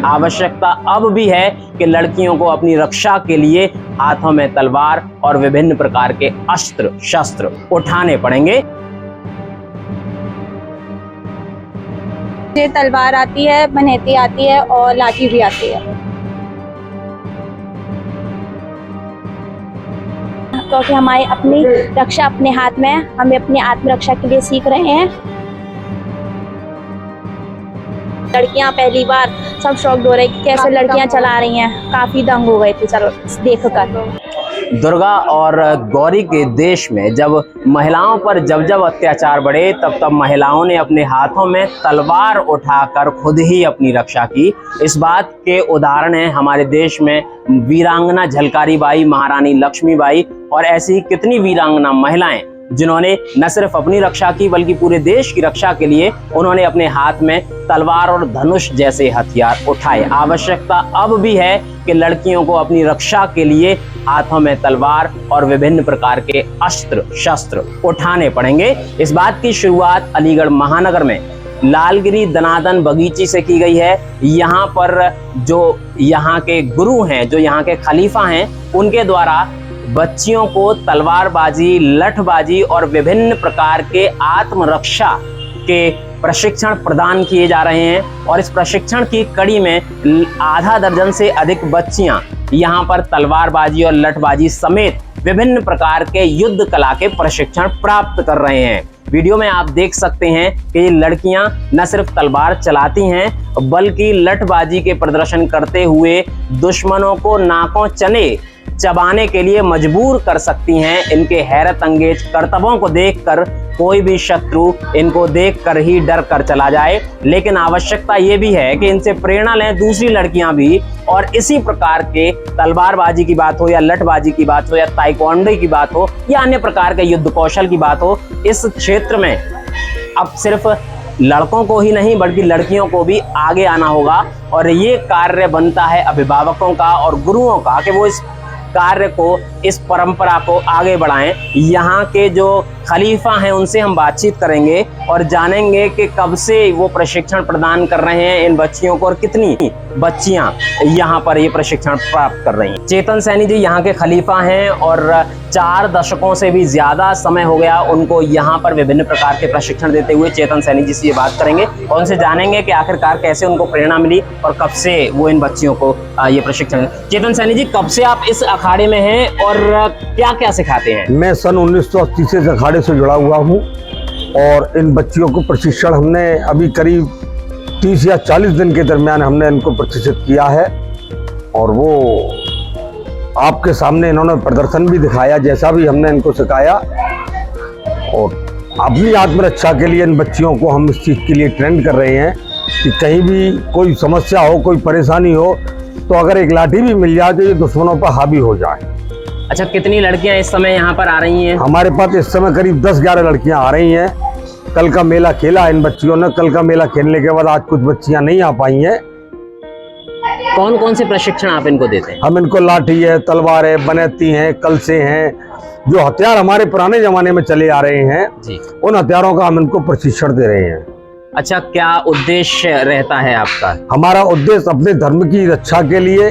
आवश्यकता अब भी है कि लड़कियों को अपनी रक्षा के लिए हाथों में तलवार और विभिन्न प्रकार के अस्त्र शस्त्र उठाने पड़ेंगे। तलवार आती है, मनेती आती है और लाठी भी आती है, क्योंकि हमारी अपनी रक्षा अपने हाथ में है। हमें अपनी आत्मरक्षा के लिए सीख रहे हैं। लड़कियां पहली बार सब शौक हो रहे कि कैसे लड़कियां चला रही हैं, काफी दंग हो गए थे चलो देखकर। दुर्गा और गौरी के देश में जब महिलाओं पर जब अत्याचार बढ़े तब महिलाओं ने अपने हाथों में तलवार उठाकर खुद ही अपनी रक्षा की। इस बात के उदाहरण हैं हमारे देश में वीरांगना झलकारी बाई, महारानी लक्ष्मीबाई और ऐसी कितनी वीरांगना महिलाएं जिन्होंने न सिर्फ अपनी रक्षा की बल्कि पूरे देश की रक्षा के लिए उन्होंने अपने हाथ में तलवार और धनुष जैसे हथियार उठाए। आवश्यकता अब भी है कि लड़कियों को अपनी रक्षा के लिए हाथों में तलवार और विभिन्न प्रकार के अस्त्र शस्त्र उठाने पड़ेंगे। इस बात की शुरुआत अलीगढ़ महानगर में लालगिरी दनादन बगीची से की गई है। यहाँ पर जो यहाँ के गुरु हैं, जो यहाँ के खलीफा हैं, उनके द्वारा बच्चियों को तलवारबाजी, लठबाजी और विभिन्न प्रकार के आत्मरक्षा के प्रशिक्षण प्रदान किए जा रहे हैं। और इस प्रशिक्षण की कड़ी में आधा दर्जन से अधिक बच्चियां यहां पर तलवारबाजी और लठबाजी समेत विभिन्न प्रकार के युद्ध कला के प्रशिक्षण प्राप्त कर रहे हैं। वीडियो में आप देख सकते हैं कि ये लड़कियां न सिर्फ तलवार चलाती हैं बल्कि लठबाजी के प्रदर्शन करते हुए दुश्मनों को नाकों चने चबाने के लिए मजबूर कर सकती हैं। इनके हैरत अंगेज करतबों को देखकर कोई भी शत्रु इनको देखकर ही डर कर चला जाए। लेकिन आवश्यकता ये भी है कि इनसे प्रेरणा लें दूसरी लड़कियां भी और इसी प्रकार के तलवारबाजी की बात हो या लठबाजी की बात हो या ताइक्वांडो की बात हो या अन्य प्रकार के युद्ध कौशल की बात हो, इस क्षेत्र में अब सिर्फ लड़कों को ही नहीं बल्कि लड़कियों को भी आगे आना होगा। और ये कार्य बनता है अभिभावकों का और गुरुओं का कि वो इस कार्य को, इस परंपरा को आगे बढ़ाएं। यहाँ के जो खलीफा हैं उनसे हम बातचीत करेंगे और जानेंगे कि कब से वो प्रशिक्षण प्रदान कर रहे हैं इन बच्चियों को और कितनी बच्चियां यहाँ पर ये प्रशिक्षण प्राप्त कर रही हैं। चेतन सैनी जी यहाँ के खलीफा हैं और 4 दशकों से भी ज्यादा समय हो गया उनको यहाँ पर विभिन्न प्रकार के प्रशिक्षण देते हुए। चेतन सैनी जी से ये बात करेंगे और उनसे जानेंगे कि आखिरकार कैसे उनको प्रेरणा मिली और कब से वो इन बच्चियों को ये प्रशिक्षण। चेतन सैनी जी, कब से आप इस अखाड़े में हैं और क्या क्या सिखाते हैं? मैं सन 1980 से इस अखाड़े से जुड़ा हुआ हूँ और इन बच्चियों को प्रशिक्षण हमने अभी करीब 30 या 40 दिन के दरमियान हमने इनको प्रशिक्षित किया है। और वो आपके सामने इन्होंने प्रदर्शन भी दिखाया जैसा भी हमने इनको सिखाया। और अपनी आत्मरक्षा के लिए इन बच्चियों को हम इस चीज़ के लिए ट्रेंड कर रहे हैं कि कहीं भी कोई समस्या हो, कोई परेशानी हो तो अगर एक लाठी भी मिल जाए तो ये दुश्मनों पर हावी हो जाए। अच्छा, कितनी लड़कियां इस समय यहाँ पर आ रही हैं? हमारे पास इस समय करीब 10-11 लड़कियां आ रही हैं। कल का मेला खेला इन बच्चियों ने। कल का मेला खेलने के बाद आज कुछ बच्चियां नहीं आ पाई हैं। कौन कौन से प्रशिक्षण आप इनको देते हैं? हम इनको लाठी है, तलवार है, बनैती हैं, कलसे हैं, जो हथियार हमारे पुराने जमाने में चले आ रहे हैं जी, उन हथियारों का हम इनको प्रशिक्षण दे रहे हैं। अच्छा, क्या उद्देश्य रहता है आपका? हमारा उद्देश्य अपने धर्म की रक्षा के लिए,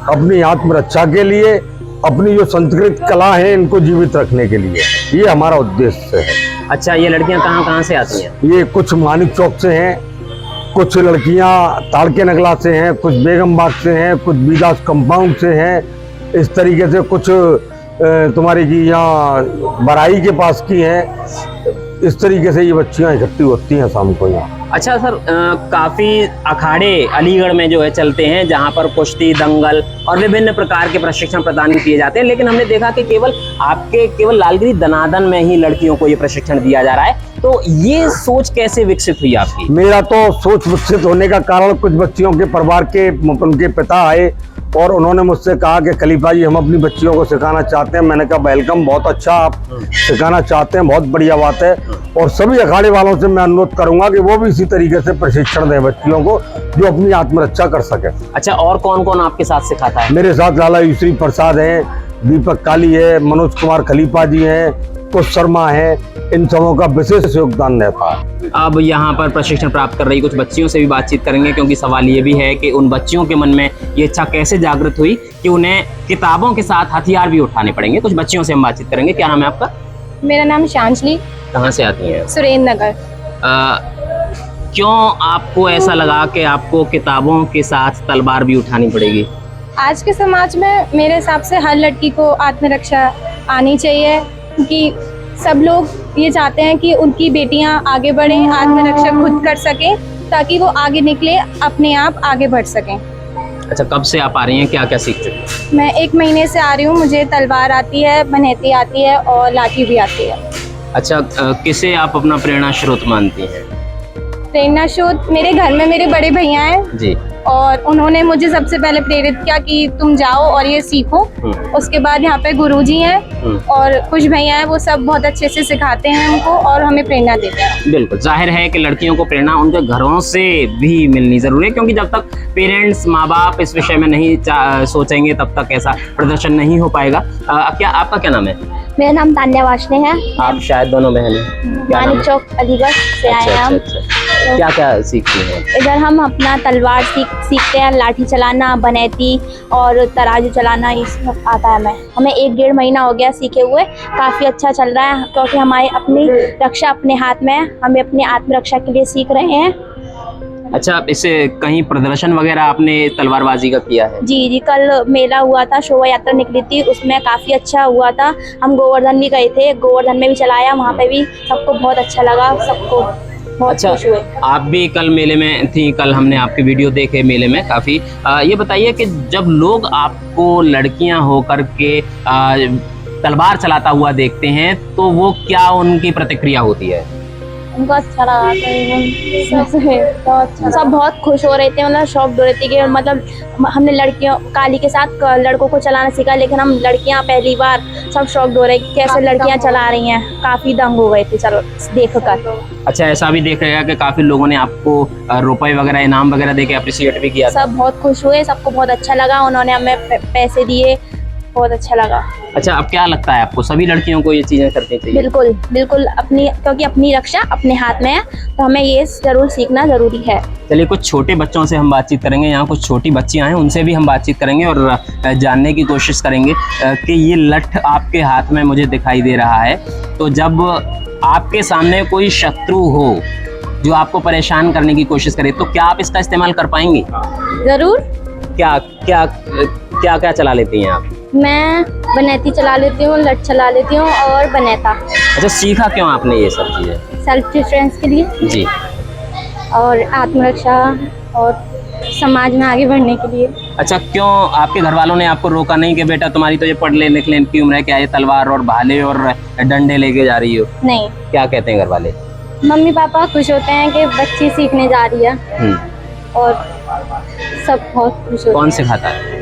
अपनी आत्मरक्षा के लिए, अपनी जो संस्कृत कला है इनको जीवित रखने के लिए, ये हमारा उद्देश्य है। अच्छा, ये लड़कियां कहाँ से आती हैं? ये कुछ मानिक चौक से हैं, कुछ लड़कियां ताड़के नगला से हैं, कुछ बेगम बाग से हैं, कुछ बीदास कंपाउंड से हैं। इस तरीके से कुछ तुम्हारी की यहाँ बराई के पास की हैं। इस तरीके से ये बच्चियां इकट्ठी होती हैं शाम को यहाँ। अच्छा सर, काफी अखाड़े अलीगढ़ में जो है चलते हैं जहां पर कुश्ती, दंगल और विभिन्न प्रकार के प्रशिक्षण प्रदान किए जाते हैं, लेकिन हमने देखा कि केवल लालगिरी दनादन में ही लड़कियों को ये प्रशिक्षण दिया जा रहा है। तो ये सोच कैसे विकसित हुई आपकी? मेरा तो सोच विकसित होने का कारण कुछ बच्चियों के परिवार के उनके पिता आए और उन्होंने मुझसे कहा कि खलीफा जी हम अपनी बच्चियों को सिखाना चाहते हैं। मैंने कहा वेलकम, बहुत अच्छा, आप सिखाना चाहते हैं, बहुत बढ़िया बात है। और सभी अखाड़े वालों से मैं अनुरोध करूंगा कि वो भी इसी तरीके से प्रशिक्षण दें बच्चियों को जो अपनी आत्मरक्षा कर सके। अच्छा, और कौन कौन आपके साथ सिखाता है? मेरे साथ लाला युश्री प्रसाद हैं, दीपक काली है, मनोज कुमार खलीफा जी हैं, कुछ शर्मा है, इन सबों का विशेष योगदान रहता है। अब यहाँ पर प्रशिक्षण प्राप्त कर रही कुछ बच्चियों से भी बातचीत करेंगे, क्योंकि सवाल ये भी है कि उन बच्चियों के मन में ये इच्छा कैसे जागृत हुई कि उन्हें किताबों के साथ हथियार भी उठाने पड़ेंगे। कुछ बच्चियों से हम बातचीत करेंगे। क्या नाम है आपका? मेरा नाम शांचली, कहाँ से आती हैं? सुरेंद्र नगर। क्यों आपको ऐसा लगा कि आपको किताबों के साथ तलवार भी उठानी पड़ेगी? आज के समाज में मेरे हिसाब से हर लड़की को आत्मरक्षा आनी चाहिए, क्योंकि सब लोग ये चाहते हैं कि उनकी बेटियां आगे बढ़ें, आत्मरक्षा खुद कर सकें, ताकि वो आगे निकले, अपने आप आगे बढ़ सकें। अच्छा, कब से आप आ रही हैं? क्या क्या सीख चुकी हैं? मैं 1 महीने से आ रही हूँ। मुझे तलवार आती है, बनैती आती है और लाठी भी आती है। अच्छा, किसे आप अपना प्रेरणा स्रोत मानती हैं? प्रेरणा स्रोत मेरे घर में मेरे बड़े भैया हैं जी। और उन्होंने मुझे सबसे पहले प्रेरित किया कि तुम जाओ और ये सीखो। उसके बाद यहाँ पे गुरुजी हैं और कुछ भैया हैं, वो सब बहुत अच्छे से सिखाते हैं हमको और हमें प्रेरणा देते हैं। बिल्कुल, जाहिर है कि लड़कियों को प्रेरणा उनके घरों से भी मिलनी जरूरी है, क्योंकि जब तक पेरेंट्स, माँ बाप इस विषय में नहीं सोचेंगे तब तक ऐसा प्रदर्शन नहीं हो पाएगा। क्या आपका क्या नाम है? मेरा नाम तान्या वाशने है। आप शायद दोनों बहन हैं। क्या नाम मानिक है? चौक अलीगढ़ से आए हैं हम। क्या क्या सीखती हैं? इधर हम अपना तलवार सीखते हैं, लाठी चलाना, बनैती और तराजू चलाना, ये सब आता है हमें 1-1.5 महीना हो गया सीखे हुए। काफ़ी अच्छा चल रहा है, क्योंकि हमारी अपनी रक्षा अपने हाथ में है। हमें अपनी आत्मरक्षा के लिए सीख रहे हैं। अच्छा, इससे कहीं प्रदर्शन वगैरह आपने तलवारबाजी का किया है? जी, कल मेला हुआ था, शोभा यात्रा निकली थी, उसमें काफ़ी अच्छा हुआ था। हम गोवर्धन भी गए थे, गोवर्धन में भी चलाया, वहाँ पे भी सबको बहुत अच्छा लगा, सबको बहुत अच्छा, खुश हुए। आप भी कल मेले में थी, कल हमने आपके वीडियो देखे मेले में काफ़ी। ये बताइए कि जब लोग आपको लड़कियां होकर के तलवार चलाता हुआ देखते हैं तो वो क्या उनकी प्रतिक्रिया होती है? उनको अच्छा लगा, तो सब बहुत खुश हो रहे थे, मतलब शौक हो रहे थे कि मतलब हमने लड़कियों काली के साथ लड़कों को चलाना सीखा, लेकिन हम लड़कियां पहली बार, सब शौक हो रहे कि कैसे लड़कियां चला रही हैं। काफ़ी दंग हो गए थे चलो देख कर। अच्छा, ऐसा भी देखा गया कि काफ़ी लोगों ने आपको रुपए वगैरह, इनाम वगैरह देके अप्रिशिएट भी किया? सब बहुत खुश हुए, सबको बहुत अच्छा लगा, उन्होंने हमें पैसे दिए, बहुत अच्छा लगा। अच्छा, अब क्या लगता है आपको सभी लड़कियों को ये चीज़ें करनी चाहिए? बिल्कुल बिल्कुल, अपनी, क्योंकि अपनी रक्षा अपने हाथ में है, तो हमें ये जरूर सीखना जरूरी है। चलिए, कुछ छोटे बच्चों से हम बातचीत करेंगे। यहाँ कुछ छोटी बच्चियाँ हैं, उनसे भी हम बातचीत करेंगे और जानने की कोशिश करेंगे कि ये लठ आपके हाथ में मुझे दिखाई दे रहा है, तो जब आपके सामने कोई शत्रु हो जो आपको परेशान करने की कोशिश करे, तो क्या आप इसका इस्तेमाल कर पाएंगी? जरूर। क्या क्या क्या क्या चला लेती हैं आप? मैं बनैती चला लेती हूँ, लठ चला लेती हूँ और बनैता। अच्छा, सीखा क्यों आपने ये सब चीज़ें? सेल्फ डिफेंस के लिए जी। और आत्मरक्षा और समाज में आगे बढ़ने के लिए। अच्छा, क्यों आपके घर वालों ने आपको रोका नहीं कि बेटा तुम्हारी तो ये पढ़ने लिखने की उम्र है, क्या ये तलवार और भाले और डंडे लेके जा रही हो? नहीं। क्या कहते हैं घर वाले? मम्मी पापा खुश होते हैं कि बच्ची सीखने जा रही है और सब बहुत खुश होते हैं। कौन सिखाता है?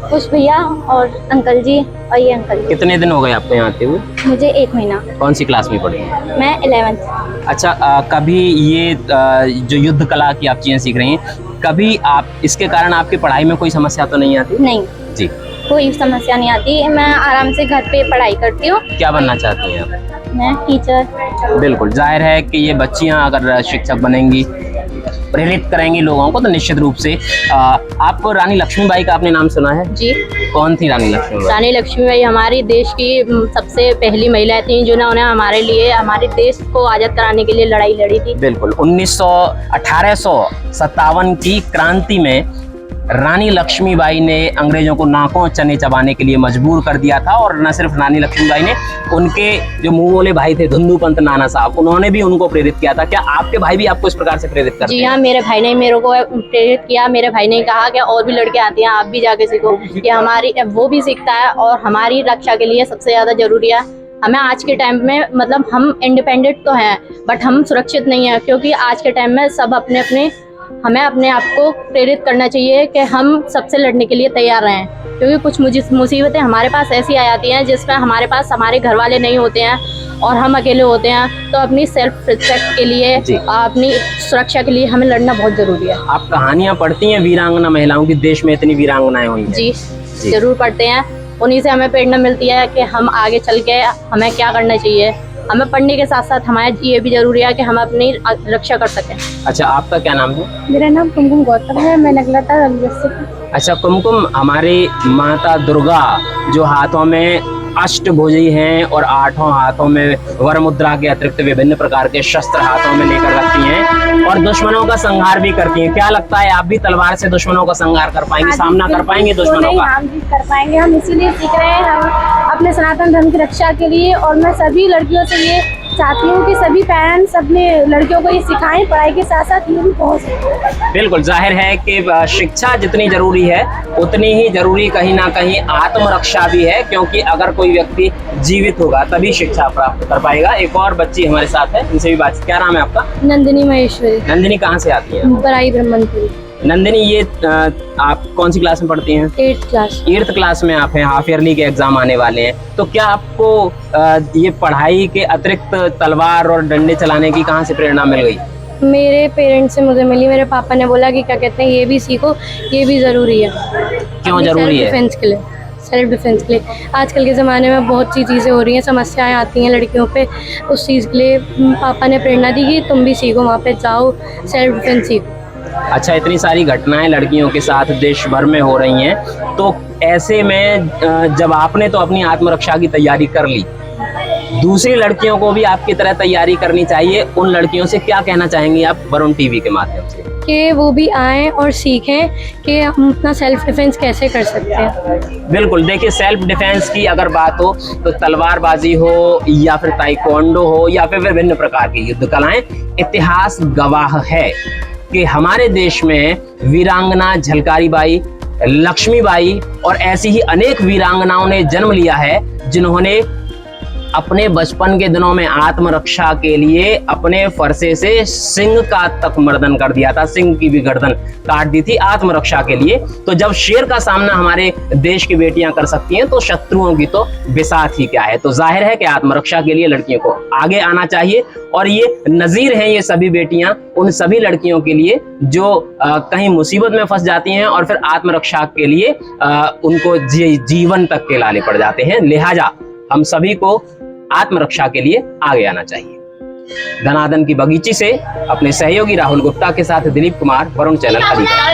कुछ भैया और अंकल जी और ये अंकल जी। कितने दिन हो गए आपको यहाँ आते हुए? मुझे 1 महीना। कौन सी क्लास में पढ़ी हैं? मैं 11th। अच्छा, कभी ये जो युद्ध कला की आप चीज़ें सीख रही हैं, कभी आप इसके कारण आपकी पढ़ाई में कोई समस्या तो नहीं आती? नहीं जी। कोई समस्या नहीं आती, मैं आराम से घर पे पढ़ाई करती हूँ। क्या बनना चाहती हैं आप? मैं टीचर। बिल्कुल, जाहिर है कि ये बच्चियाँ अगर शिक्षक बनेंगी, प्रेरित करेंगी लोगों को, तो निश्चित रूप से आप रानी लक्ष्मीबाई का आपने नाम सुना है? जी। कौन थी रानी लक्ष्मीबाई? रानी लक्ष्मीबाई हमारी देश की सबसे पहली महिला थी, जिन्होंने हमारे लिए, हमारे देश को आज़ाद कराने के लिए लड़ाई लड़ी थी। बिल्कुल, 1857 की क्रांति में रानी लक्ष्मीबाई ने अंग्रेजों को नाकों चने चबाने के लिए मजबूर कर दिया था। और न सिर्फ रानी लक्ष्मीबाई ने, उनके जो मुंह बोले भाई थे धुंधु पंत नाना साहब, उन्होंने भी उनको प्रेरित किया था। क्या आपके भाई भी आपको इस प्रकार से प्रेरित करते हैं? जी हाँ, मेरे भाई ने मेरे को प्रेरित किया। मेरे भाई ने कहा कि और भी लड़के आती हैं, आप भी जाके सीखो, कि हमारी, वो भी सीखता है और हमारी रक्षा के लिए सबसे ज़्यादा जरूरी है। हमें आज के टाइम में, मतलब हम इंडिपेंडेंट तो हैं बट हम सुरक्षित नहीं हैं, क्योंकि आज के टाइम में सब हमें अपने आप को प्रेरित करना चाहिए कि हम सबसे लड़ने के लिए तैयार रहें, क्योंकि कुछ मुसीबतें हमारे पास ऐसी आ जाती हैं जिसमें हमारे पास हमारे घर वाले नहीं होते हैं और हम अकेले होते हैं, तो अपनी सेल्फ रिस्पेक्ट के लिए, अपनी सुरक्षा के लिए हमें लड़ना बहुत ज़रूरी है। आप कहानियाँ पढ़ती हैं वीरांगना महिलाओं की? देश में इतनी वीरांगनाएं हुई हैं। जी, जरूर पढ़ते हैं। उन्हीं से हमें प्रेरणा मिलती है कि हम आगे चल के हमें क्या करना चाहिए। हमें पढ़ने के साथ साथ हमारे ये भी जरूरी है कि हम अपनी रक्षा कर सकें। अच्छा, आपका क्या नाम है? मेरा नाम कुमकुम गौतम है, मैं नगलता अलीगढ़ से। अच्छा कुमकुम, हमारी माता दुर्गा जो हाथों में अष्टभुजी हैं और 8 हाथों में वर मुद्रा के अतिरिक्त विभिन्न प्रकार के शस्त्र हाथों में लेकर रखती हैं और दुश्मनों का संहार भी करती हैं। क्या लगता है, आप भी तलवार से दुश्मनों का संहार कर पाएंगे, सामना कर पाएंगे दुश्मनों का? हम भी कर पाएंगे, हम इसीलिए सीख रहे हैं, हम अपने सनातन धर्म की रक्षा के लिए। और मैं सभी लड़कियों से ये चाहती हूँ कि सभी पेरेंट्स अपने लड़कियों को ये सिखाएं, पढ़ाई के साथ साथ ये भी पहुँच सकें। बिल्कुल, जाहिर है कि शिक्षा जितनी जरूरी है उतनी ही जरूरी कहीं ना कहीं आत्मरक्षा भी है, क्योंकि अगर कोई व्यक्ति जीवित होगा तभी शिक्षा प्राप्त कर पाएगा। एक और बच्ची हमारे साथ है, इनसे भी बात। क्या नाम है आपका? नंदिनी महेश्वरी, नंदिनी कहाँ से आती है? बराई ब्रह्मपुरी। नंदिनी, ये आप कौन सी क्लास में पढ़ती हैं? 8th class. 8th क्लास में आप हैं, हाफ ईयरली के एग्जाम आने वाले हैं, तो क्या आपको ये पढ़ाई के अतिरिक्त तलवार और डंडे चलाने की कहाँ से प्रेरणा मिल गई? मेरे पेरेंट्स से मुझे मिली। मेरे पापा ने बोला कि क्या कहते हैं, ये भी सीखो, ये भी ज़रूरी है। क्यों जरूरी है? डिफेंस के लिए, सेल्फ डिफेंस के लिए। आजकल के ज़माने में बहुत सी चीज़ें हो रही हैं, समस्याएं आती हैं लड़कियों पे, उस चीज़ के लिए पापा ने प्रेरणा दी कि तुम भी सीखो, वहाँ पे जाओ, सेल्फ डिफेंस सीखो। अच्छा, इतनी सारी घटनाएं लड़कियों के साथ देश भर में हो रही हैं, तो ऐसे में जब आपने तो अपनी आत्मरक्षा की तैयारी कर ली, दूसरी लड़कियों को भी आपकी तरह तैयारी करनी चाहिए। उन लड़कियों से क्या कहना चाहेंगी आप वरुण टीवी के माध्यम से? कि वो भी आएँ और सीखें कि हम अपना सेल्फ डिफेंस कैसे कर सकते हैं। बिल्कुल, देखिए सेल्फ डिफेंस की अगर बात हो तो तलवारबाजी हो या फिर ताइक्वांडो हो या फिर विभिन्न प्रकार की युद्ध कलाएं, इतिहास गवाह है कि हमारे देश में वीरांगना झलकारी बाई, लक्ष्मीबाई और ऐसी ही अनेक वीरांगनाओं ने जन्म लिया है, जिन्होंने अपने बचपन के दिनों में आत्मरक्षा के लिए अपने फरसे से सिंह का तक मर्दन कर दिया था, सिंह की भी गर्दन काट दी थी आत्मरक्षा के लिए। तो जब शेर का सामना हमारे देश की बेटियां कर सकती हैं तो शत्रुओं की तो बिसात ही क्या है। तो जाहिर है कि आत्मरक्षा के लिए लड़कियों को आगे आना चाहिए और ये नजीर हैं ये सभी बेटियां उन सभी लड़कियों के लिए जो कहीं मुसीबत में फंस जाती हैं और फिर आत्मरक्षा के लिए उनको जीवन तक के लाले पड़ जाते हैं। लिहाजा हम सभी को आत्मरक्षा के लिए आगे आना चाहिए। धनादन की बगीची से अपने सहयोगी राहुल गुप्ता के साथ दिलीप कुमार, वरुण चैनल अलीगढ़।